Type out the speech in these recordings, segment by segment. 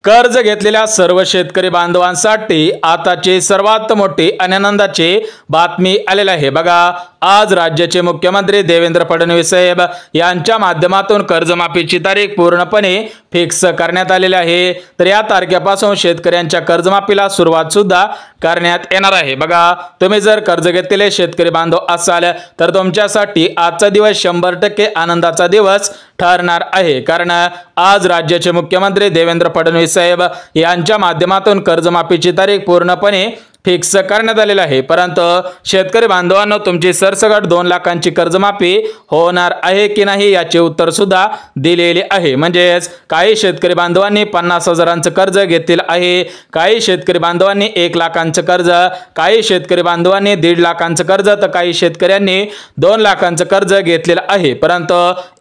कर्ज घेतलेल्या सर्व शेतकरी बांधवांसाठी आताची सर्वात मोठी आनंदाची बातमी आलेली आहे। बघा, आज राज्याचे मुख्यमंत्री देवेंद्र फडणवीस साहेब यांच्या माध्यमातून कर्जमाफीची तारीख पूर्णपणे फिक्स करण्यात आलेली आहे। तर या तारखेपासून शेतकऱ्यांच्या कर्जमाफीला सुरुवात सुद्धा करण्यात येणार आहे। बघा, तुम्ही जर कर्ज घेतलेले शेतकरी बांधव असाल तर तुमच्यासाठी आजचा दिवस 100% आनंदाचा दिवस ठरणार आहे। कारण आज राज्याचे मुख्यमंत्री देवेंद्र फडणवीस साहेब यांच्या माध्यमातून कर्जमाफीची तारीख पूर्णपणे फिक्स करण्यात आलेला आहे। परंतु शेतकरी बांधवांनो, तुमची सरसकट 2 लाखांची कर्जमाफी होणार आहे की नाही याचे उत्तर सुद्धा दिलेले आहे। म्हणजेच काही शेतकरी बांधवांनी 50,000चं कर्ज घेतलेलं आहे, काही शेतकरी बांधवांनी 1 लाखांचं कर्ज, काही शेतकरी बांधवांनी 1.5 लाखांचं कर्ज, तर काही शेतकऱ्यांनी 2 लाखांचं कर्ज घेतलेलं आहे। परंतु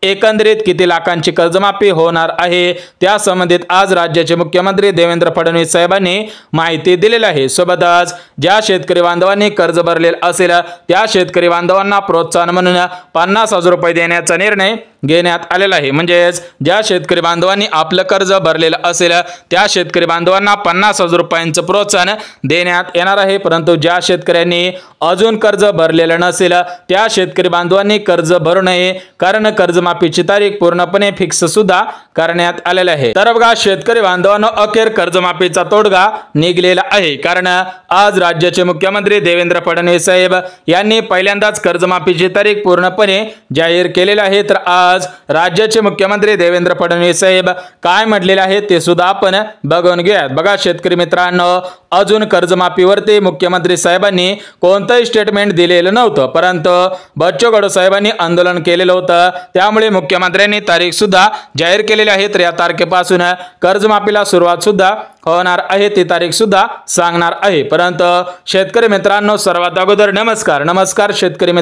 एकंदरीत किती लाखांची कर्जमाफी होणार आहे त्या संबंधित आज राज्याचे मुख्यमंत्री देवेंद्र फडणवीस साहेबांनी माहिती दिलेली आहे। सोबतच ज्या शेतकरी बांधवांनी कर्ज भरलेलं असेल त्या शेतकरी बांधवांना प्रोत्साहन म्हणून 50,000 रुपये देण्याचा निर्णय घेण्यात आलेला आहे। म्हणजेच ज्या शेतकरी बांधवांनी आपलं कर्ज भरलेलं असेल त्या शेतकरी बांधवांना 50,000 रुपयांचं प्रोत्साहन देण्यात येणार आहे। परंतु ज्या शेतकऱ्यांनी अजून कर्ज भरलेलं नसेल त्या शेतकरी बांधवांनी कर्ज भरू नये, कारण कर्जमाफीची तारीख पूर्णपणे फिक्स सुद्धा करण्यात आलेली आहे। तर बघा, शेतकरी बांधवांनो, अखेर कर्जमाफीचा तोडगा निघलेला आहे। कारण आज राज्याचे मुख्यमंत्री देवेंद्र फडणवीस साहेब यांनी पहिल्यांदाच कर्जमाफीची तारीख पूर्णपणे जाहीर केलेली आहे। तर आज राज्याचे मुख्यमंत्री देवेंद्र फडणवीस साहेब काय म्हटलेले आहे ते सुद्धा आपण बघून घेऊयात। बघा शेतकरी मित्रांनो, अजून कर्जमाफीवरती मुख्यमंत्री साहेबांनी कोणतंही स्टेटमेंट दिलेलं नव्हतं, परंतु बच्चू कडू साहेबांनी आंदोलन केलेलं होतं, त्यामुळे मुख्यमंत्र्यांनी तारीख सुद्धा जाहीर केलेली आहे। तर या तारखेपासून कर्जमाफीला सुरुवात सुद्धा होणार आहे, ती तारीख सुद्धा सांगणार आहे। परंतु शेतकरी मित्रांनो, सर्वात अगोदर नमस्कार शेतकरी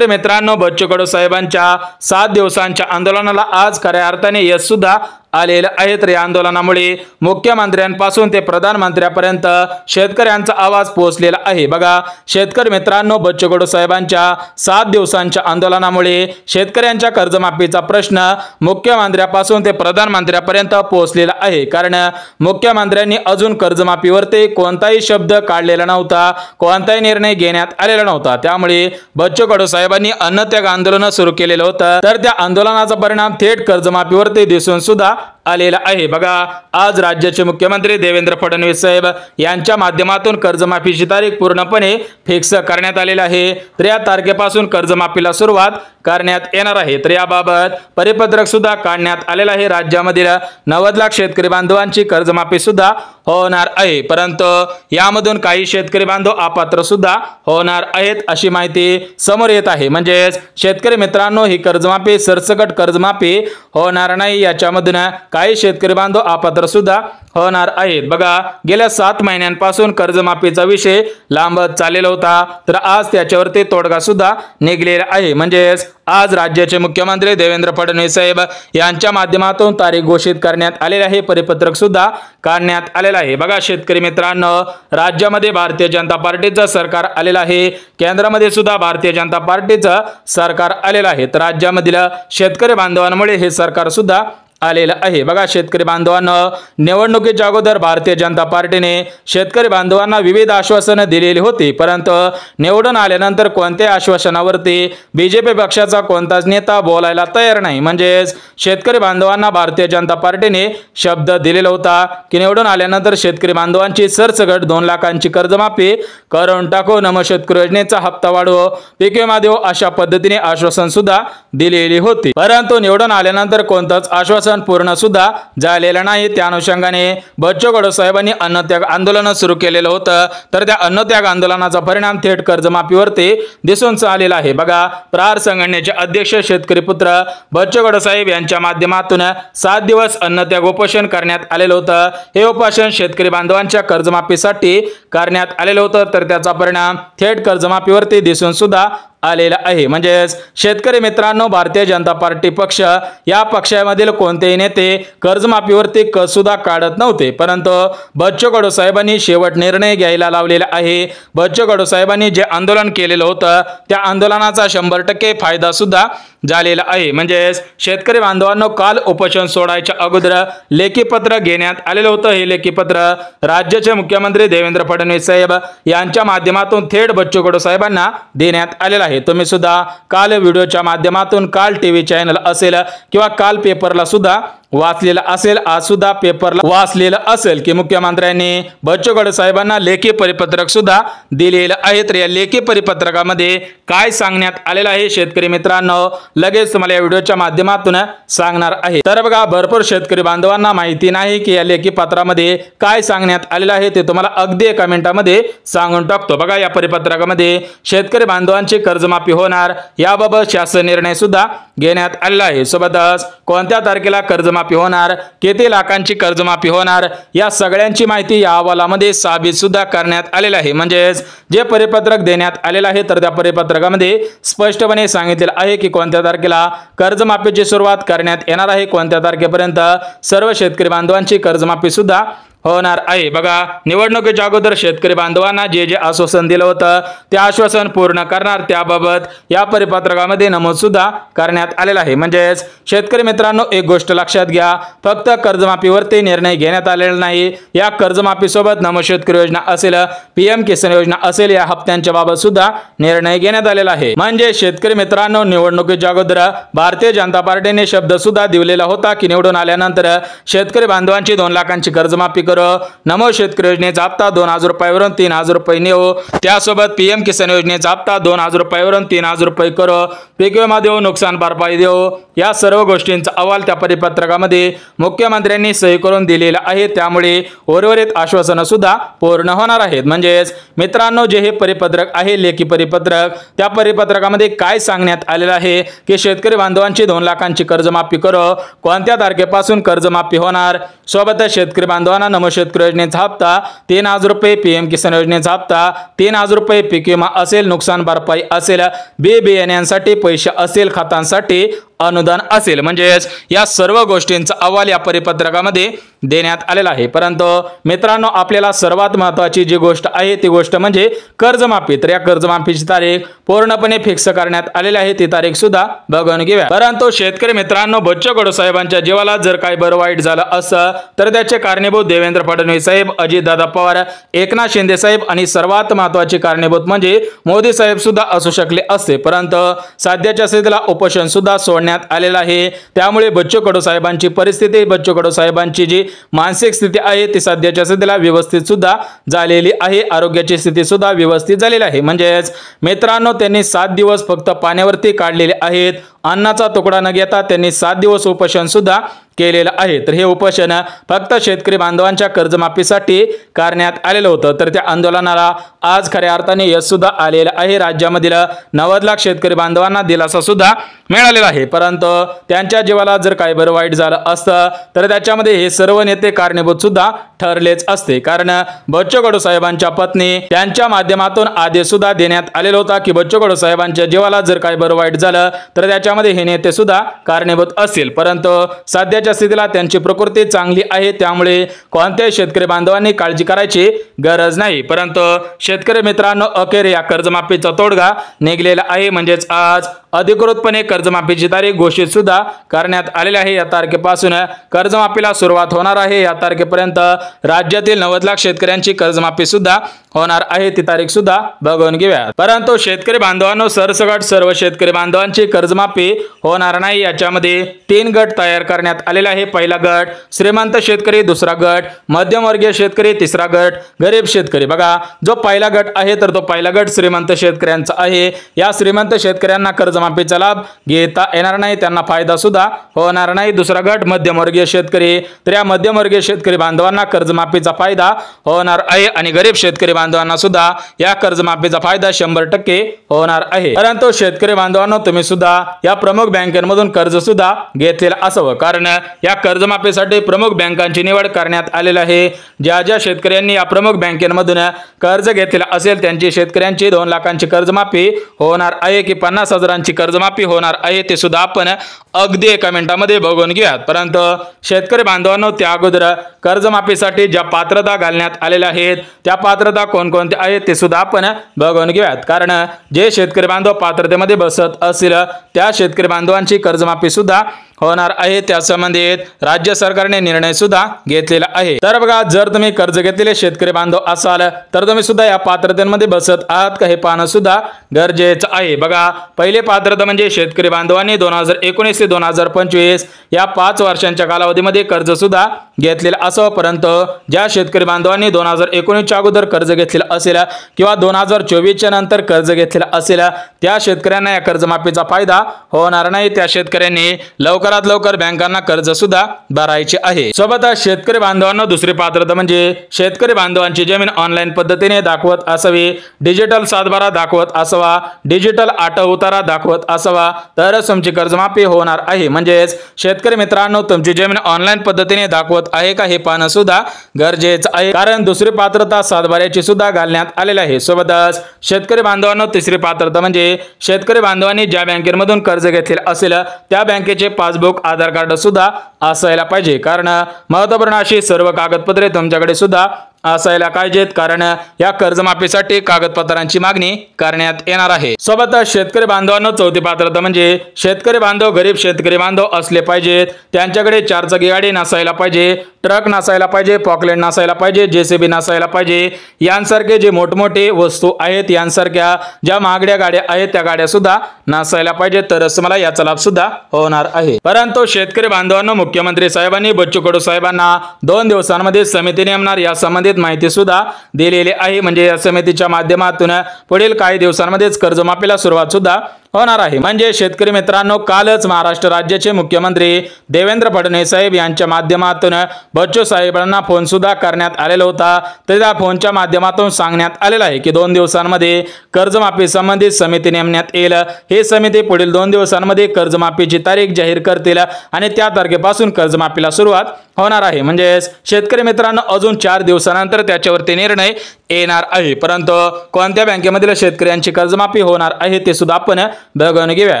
मित्रांनो, बच्चू कडू साहेबांच्या 7 दिवसांच्या आंदोलनाला आज खऱ्या अर्थाने यश सुद्धा आलेलं आहे। तर या आंदोलनामुळे मुख्यमंत्र्यांपासून ते प्रधानमंत्र्यांपर्यंत शेतकऱ्यांचा आवाज पोहोचलेला आहे। बघा शेतकरी मित्रांनो, बच्चू कडू साहेबांच्या 7 दिवसांच्या आंदोलनामुळे शेतकऱ्यांच्या कर्जमाफीचा प्रश्न मुख्यमंत्र्यांपासून ते प्रधानमंत्र्यांपर्यंत पोहोचलेला आहे। कारण मुख्यमंत्र्यांनी अजून कर्जमाफीवरती कोणताही शब्द काढलेला नव्हता, कोणताही निर्णय घेण्यात आलेला नव्हता, त्यामुळे बच्चू कडू साहेबांनी अन्नत्याग आंदोलन सुरू केलेलं होतं। तर त्या आंदोलनाचा परिणाम थेट कर्जमाफीवरती दिसून सुद्धा आलेला आहे। बघा, आज राज्याचे मुख्यमंत्री देवेंद्र फडणवीस साहेब यांच्या माध्यमातून कर्जमाफीची तारीख पूर्णपणे फिक्स करण्यात आलेली आहे। तर या तारखेपासून कर्जमाफीला सुरुवात करण्यात येणार आहे। तर याबाबत परिपत्रक सुद्धा काढण्यात आलेलं आहे। राज्यामधील 90 लाख शेतकरी बांधवांची कर्जमाफी सुद्धा होणार आहे, परंतु यामधून काही शेतकरी बांधव अपात्र सुद्धा होणार आहेत अशी माहिती समोर येत आहे। म्हणजेच शेतकरी मित्रांनो, ही कर्जमाफी सरसकट कर्जमाफी होणार नाही, याच्यामधून काही शेतकरी बांधव अपात्र सुद्धा होणार आहेत। बघा, गेल्या 7 महिन्यांपासून कर्जमाफीचा विषय लांबत चाललेला होता, तर आज त्याच्यावरती तोडगा सुद्धा निघलेला आहे। म्हणजेच आज राज्याचे मुख्यमंत्री देवेंद्र फडणवीस साहेब यांच्या माध्यमातून तारीख घोषित करण्यात आलेली आहे, परिपत्रक सुद्धा काढण्यात आलेलं आहे। बघा शेतकरी मित्रांनो, राज्यामध्ये भारतीय जनता पार्टीचं सरकार आलेलं आहे, केंद्रामध्ये सुद्धा भारतीय जनता पार्टीचं सरकार आलेलं आहे। तर राज्यामधील शेतकरी बांधवांमुळे हे सरकार सुद्धा आलेलं आहे। बघा शेतकरी बांधवांनो, निवडणुकीच्या अगोदर भारतीय जनता पार्टीने शेतकरी बांधवांना विविध आश्वासनं दिलेली होती, परंतु निवडून आल्यानंतर कोणत्या आश्वासनावरती बीजेपी पक्षाचा कोणताच नेता बोलायला तयार नाही। म्हणजेच शेतकरी बांधवांना भारतीय जनता पार्टीने शब्द दिलेला होता की निवडून आल्यानंतर शेतकरी बांधवांची सरसकट 2 लाखांची कर्जमाफी करून टाकू, नमो शेतकरी योजनेचा हप्ता वाढवू, पीक विमा देऊ, अशा पद्धतीने आश्वासन सुद्धा दिलेली होती। परंतु निवडून आल्यानंतर कोणतंच आश्वासन पूर्ण सुद्धा झालेलं नाही। त्या अनुषंगाने बच्चू कडू साहेबांनी अन्नत्याग आंदोलन सुरू केलेलं होतं, तर त्या अन्नत्याग आंदोलनाचा परिणाम थेट कर्जमाफीवरती दिसून आलेला आहे। बघा, प्रहार संघटनेचे अध्यक्ष शेतकरी पुत्र बच्चू कडू साहेब यांच्या माध्यमातून 7 दिवस अन्नत्याग उपोषण करण्यात आलेलं होतं। हे उपोषण शेतकरी बांधवांच्या कर्जमाफीसाठी करण्यात आलेलं होतं, तर त्याचा परिणाम थेट कर्जमाफीवरती दिसून सुद्धा आलेला आहे। म्हणजेच शेतकरी मित्रांनो, भारतीय जनता पार्टी पक्ष या पक्षामधील कोणतेही नेते कर्जमाफीवरती कस सुद्धा काढत नव्हते, परंतु बच्चू कडू साहेबांनी शेवट निर्णय घ्यायला लावलेला आहे। बच्चू कडू साहेबांनी जे आंदोलन केलेलं होतं त्या आंदोलनाचा 100% फायदा सुद्धा झालेला आहे। म्हणजेच शेतकरी बांधवांनो, काल उपोषण सोडायच्या अगोदर लेखी पत्र घेण्यात आलेलं होतं। हे लेखी पत्र राज्याचे मुख्यमंत्री देवेंद्र फडणवीस साहेब यांच्या माध्यमातून थेट बच्चू कडू साहेबांना देण्यात आलेलं आहे। तुम्ही सुद्धा काल व्हिडिओच्या माध्यमातून, काल टीव्ही चॅनल असेल किंवा काल पेपरला सुद्धा वाचलेलं असेल, आज सुद्धा पेपरला वाचलेलं असेल की मुख्यमंत्र्यांनी बच्चू कडू साहेबांना लेखी परिपत्रक सुद्धा दिलेलं आहे। तर या लेखी परिपत्रकामध्ये काय सांगण्यात आलेलं आहे शेतकरी मित्रांनो, लगेच तुम्हाला या व्हिडिओच्या माध्यमातून सांगणार आहे। तर बघा, भरपूर शेतकरी बांधवांना माहिती नाही की या लेखी पत्रामध्ये काय सांगण्यात आलेलं आहे, ते तुम्हाला अगदी एका मिनिटामध्ये सांगून टाकतो। बघा, या परिपत्रकामध्ये शेतकरी बांधवांची कर्जमाफी होणार याबाबत शासन निर्णय सुद्धा घेण्यात आलेला आहे। सोबतच कोणत्या तारखेला कर्जमाफी होणार, किती लाखांची कर्जमाफी होणार, या सगळ्यांची माहिती या अहवालामध्ये साबित सुद्धा करण्यात आलेलं आहे। म्हणजेच जे परिपत्रक देण्यात आलेलं आहे तर त्या परिपत्रकामध्ये स्पष्टपणे सांगितलेलं आहे की कोणत्या तारखेला कर्जमाफीची सुरुवात करण्यात येणार आहे, कोणत्या तारखेपर्यंत सर्व शेतकरी बांधवांची कर्जमाफी सुद्धा होणार आहे। बघा, निवडणुकीच्या अगोदर शेतकरी बांधवांना जे जे आश्वासन दिलं होतं ते आश्वासन पूर्ण करणार त्याबाबत या परिपत्रकामध्ये नमूद सुद्धा करण्यात आलेलं आहे। म्हणजेच शेतकरी मित्रांनो, एक गोष्ट लक्षात घ्या, फक्त कर्जमाफीवरती निर्णय घेण्यात आलेला नाही, या कर्जमाफी सोबत नमो शेतकरी योजना असेल, पीएम किसान योजना असेल, या हप्त्यांच्या बाबत सुद्धा निर्णय घेण्यात आलेला आहे। म्हणजे शेतकरी मित्रांनो, निवडणुकीच्या अगोदर भारतीय जनता पार्टीने शब्द सुद्धा दिलेला होता की निवडून आल्यानंतर शेतकरी बांधवांची 2 लाखांची कर्जमाफी नमो शेतकरी योजनेचा हप्ता 2000 रुपयावरून 3000 रुपये नेऊ, त्यासोबत पीएम किसान योजनेचा हप्ता 2000 रुपयावरून 3000 रुपये करू, पीक विमा देऊ, नुकसान भरपाई देऊ, या सर्व गोष्टींचा अहवाल त्या परिपत्रकामध्ये मुख्यमंत्र्यांनी सही करून दिलेला आहे। त्यामुळे उर्वरित आश्वासन सुद्धा पूर्ण होणार आहेत। म्हणजेच मित्रांनो, जे हे परिपत्रक आहे लेखी परिपत्रक, त्या परिपत्रकामध्ये काय सांगण्यात आलेलं आहे की शेतकरी बांधवांची 2 लाखांची कर्जमाफी करू, कोणत्या तारखेपासून कर्जमाफी होणार, सोबतच शेतकरी बांधवांना नमो शेतकरी योजनेचा हप्ता 3000 रुपये, पीएम किसान योजनेचा हप्ता 3000 रुपये, पीक विमा असेल, नुकसान भरपाई असेल, बी बियाण्यांसाठी पैसे असेल, खतांसाठी अनुदान असेल। म्हणजेच या सर्व गोष्टींचा अहवाल या परिपत्रकामध्ये देण्यात आलेला आहे। परंतु मित्रांनो, आपल्याला सर्वात महत्त्वाची जी गोष्ट आहे ती गोष्ट म्हणजे कर्जमाफी। तर या कर्जमाफीची तारीख पूर्णपणे फिक्स करण्यात आलेली आहे, ती तारीख सुद्धा बघून घेऊया। परंतु शेतकरी मित्रांनो, बच्चू कडू साहेबांच्या जीवाला जर काही बरं वाईट झालं असं तर त्याचे कारणीभूत देवेंद्र फडणवीस साहेब, अजितदादा पवार, एकनाथ शिंदे साहेब आणि सर्वात महत्त्वाचे कारणीभूत म्हणजे मोदी साहेब सुद्धा असू शकले असते। परंतु सध्याच्या स्थितीला उपोषण सुद्धा सोडण्यात आलेला आहे। त्यामुळे बच्चू कडू साहेबांची परिस्थिती, बच्चू कडू साहेबांची जी मानसिक स्थिती आहे ती सध्याच्या स्थितीला व्यवस्थित सुद्धा झालेली आहे, आरोग्याची स्थिती सुद्धा व्यवस्थित झालेली आहे। म्हणजेच मित्रांनो, त्यांनी 7 दिवस फक्त पाण्यावरती काढलेले आहेत, अन्नाचा तुकडा न घेता त्यांनी 7 दिवस उपोषण सुद्धा केलेलं आहे। तर हे उपोषण फक्त शेतकरी बांधवांच्या कर्जमाफीसाठी करण्यात आलेलं होतं। तर त्या आंदोलनाला आज खऱ्या अर्थाने यश सुद्धा आलेलं आहे। राज्यामधील 90 लाख शेतकरी बांधवांना दिलासा सुद्धा मिळालेला आहे। परंतु त्यांच्या जीवाला जर काही बरं वाईट झालं असतं तर त्याच्यामध्ये हे सर्व नेते कारणीभूत सुद्धा ठरलेच असते। कारण बच्चू कडू साहेबांच्या पत्नी त्यांच्या माध्यमातून आदेश सुद्धा देण्यात आलेला होता की बच्चू कडू साहेबांच्या जीवाला जर काही बरं वाईट झालं तर त्याच्यामध्ये हे नेते सुद्धा कारणीभूत असतील। परंतु सध्या स्थितीला त्यांची प्रकृती चांगली आहे, त्यामुळे कोणत्याही शेतकरी बांधवांनी काळजी करायची गरज नाही। परंतु शेतकरी मित्रांनो, अखेर या कर्जमाफीचा तोडगा निघलेला आहे। म्हणजेच आज अधिकृतपणे कर्जमाफीची तारीख घोषित सुद्धा करण्यात आलेली आहे। या तारखेपासून कर्जमाफीला सुरुवात होणार आहे। या तारखेपर्यंत राज्यातील 90 लाख शेतकऱ्यांची कर्जमाफी सुद्धा होणार आहे, ती तारीख सुद्धा बघून घेऊया। परंतु शेतकरी बांधवांनो, सरसकट सर्व शेतकरी बांधवांची कर्जमाफी होणार नाही। याच्यामध्ये 3 गट तयार करण्यात आलेला आहे। पहिला गट श्रीमंत शेतकरी, दुसरा गट मध्यमवर्गीय शेतकरी, तिसरा गट गरीब शेतकरी। बघा, जो पहिला गट आहे तर तो पहिला गट श्रीमंत शेतकऱ्यांचा आहे। या श्रीमंत शेतकऱ्यांना कर्जमाफीचा लाभ घेता येणार नाही, त्यांना फायदा सुद्धा होणार नाही। दुसरा गट मध्यमवर्गीय शेतकरी, तर या मध्यमवर्गीय शेतकरी बांधवांना कर्जमाफीचा फायदा होणार आहे आणि गरीब शेतकरी बांधवांना सुद्धा या कर्जमाफीचा फायदा 100% होणार आहे। परंतु शेतकरी बांधवांनो, तुम्ही सुद्धा या प्रमुख बँकांमधून कर्ज सुद्धा घेतलेलं असावं, कारण या कर्जमाफीसाठी प्रमुख बँकांची निवड करण्यात आलेली आहे। ज्या ज्या शेतकऱ्यांनी या प्रमुख बँकेमधून कर्ज घेतलेलं असेल त्यांची शेतकऱ्यांची 2 लाखांची कर्जमाफी होणार आहे की 50,000ची कर्जमाफी होणार आहे ते सुद्धा आपण अगदी एका मिनिटामध्ये बघून घेऊयात। परंतु शेतकरी बांधवांनो, त्या अगोदर कर्जमाफीसाठी ज्या पात्रता घालण्यात आलेल्या आहेत त्या पात्रता कोणकोणत्या आहेत ते सुद्धा आपण बघून घेऊयात। कारण जे शेतकरी बांधव पात्रतेमध्ये बसत असतील त्या शेतकरी बांधवांची कर्जमाफी सुद्धा होणार आहे। त्या संबंधित राज्य सरकारने निर्णय सुद्धा घेतलेला आहे। तर बघा, जर तुम्ही कर्ज घेतलेले शेतकरी बांधव असाल तर तुम्ही सुद्धा या पात्रतेमध्ये बसत आहात का हे पाहणं सुद्धा गरजेचं आहे। बघा, पहिले पात्रता म्हणजे शेतकरी बांधवांनी 2019 ते 2025 या 5 वर्षांच्या कालावधीमध्ये कर्ज सुद्धा घेतलेलं असावं। परंतु ज्या शेतकरी बांधवांनी 2019च्या अगोदर कर्ज घेतलेलं असेल किंवा 2024च्या नंतर कर्ज घेतलेलं असेल त्या शेतकऱ्यांना या कर्जमाफीचा फायदा होणार नाही। त्या शेतकऱ्यांनी लवकरात लवकर बँकांना कर्ज सुद्धा भरायचे आहे। सोबतच शेतकरी बांधवांना दुसरी पात्रता म्हणजे शेतकरी बांधवांची जमीन ऑनलाईन पद्धतीने दाखवत असावी, डिजिटल सातबारा दाखवत असावा, डिजिटल आठव उतारा दाखवत असावा तरच तुमची कर्जमाफी होणार आहे। म्हणजेच शेतकरी मित्रांनो, तुमची जमीन ऑनलाईन पद्धतीने दाखवत आहे का हे पाहणं सुद्धा गरजेचं आहे। कारण दुसरी पात्रता सातबाऱ्याची सुद्धा घालण्यात आलेली आहे। सोबतच शेतकरी बांधवांना तिसरी पात्रता म्हणजे शेतकरी बांधवांनी ज्या बँकेमधून कर्ज घेतलेले असेल त्या बँकेचे पासबुक, आधार कार्ड सुद्धा असायला पाहिजे। कारण महत्त्वपूर्ण अशी सर्व कागदपत्रे तुमच्याकडे सुद्धा असायला पाहिजेत, कारण या कर्जमाफीसाठी कागदपत्रांची मागणी करण्यात येणार आहे। सोबतच शेतकरी बांधवांना चौथी पात्रता म्हणजे शेतकरी बांधव गरीब शेतकरी बांधव असले पाहिजेत, त्यांच्याकडे 4 चाकी गाडी नसायला पाहिजे, ट्रक नसायला पाहिजे, पॉकलेट नसायला पाहिजे, जेसीबी नसायला पाहिजे, यांसारखे जे मोठमोठे वस्तू आहेत यांसारख्या ज्या महागड्या गाड्या आहेत त्या गाड्या सुद्धा नसायला पाहिजे, तरच मला याचा लाभ सुद्धा होणार आहे। परंतु शेतकरी बांधवांना मुख्यमंत्री साहेबांनी बच्चू कडू साहेबांना 2 दिवसांमध्ये समिती नेमणार या संबंधित माहिती सुद्धा दिलेली आहे। म्हणजे या समितीच्या माध्यमातून पुढील काही दिवसांमध्येच कर्जमाफीला सुरुवात सुद्धा होणार आहे। म्हणजे शेतकरी मित्रांनो, कालच महाराष्ट्र राज्याचे मुख्यमंत्री देवेंद्र फडणवीस साहेब यांच्या माध्यमातून बच्चू साहेबांना फोन सुद्धा करण्यात आलेला होता। तर त्या फोनच्या माध्यमातून सांगण्यात आलेलं आहे की 2 दिवसांमध्ये कर्जमाफी संबंधित समिती नेमण्यात येईल। ही समिती पुढील 2 दिवसांमध्ये कर्जमाफीची तारीख जाहीर करतील आणि त्या तारखेपासून कर्जमाफीला सुरुवात होणार आहे। म्हणजे शेतकरी मित्रांनो, अजून 4 दिवसानंतर त्याच्यावरती निर्णय येणार आहे। परंतु कोणत्या बँकेमधील शेतकऱ्यांची कर्जमाफी होणार आहे ते सुद्धा आपण बघून घेऊया।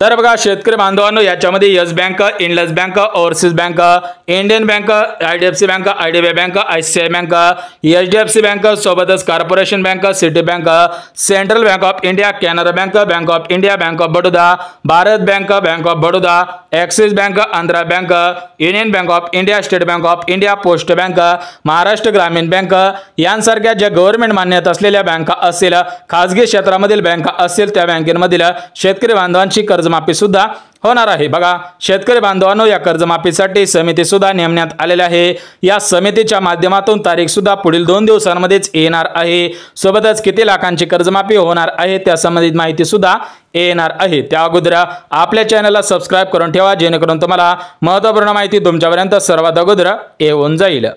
तर बघा शेतकरी बांधवांनो, याच्यामध्ये Yes bank, Indus bank, overseas bank, Indian bank, IDFC bank, IDBI bank, ICI bank, HDFC bank, सोबतच corporation bank, city bank, central bank of India, Canara bank, bank of India, bank of Baroda, Bharat bank, bank of Baroda, Axis bank, Andhra bank, union bank of India, state bank of India, post bank, Maharashtra Gramin bank यांसारख्या ज्या government मान्यता असलेल्या बँका असतील, खासगी क्षेत्रामधील बँका असतील त्या बँकेमधील शेतकरी बांधवांची कर्जमाफी सुद्धा होणार आहे। बघा शेतकरी बांधवांनो, या कर्जमाफीसाठी समिती सुद्धा नेमण्यात आलेली आहे। या समितीच्या माध्यमातून तारीख सुद्धा पुढील 2 दिवसांमध्येच येणार आहे। सोबतच किती लाखांची कर्जमाफी होणार आहे त्या संबंधित माहिती सुद्धा येणार आहे। त्या अगोदर आपल्या चॅनलला सबस्क्राइब करून ठेवा, जेणेकरून तुम्हाला महत्त्वपूर्ण माहिती तुमच्यापर्यंत सर्वात अगोदर येऊन जाईल।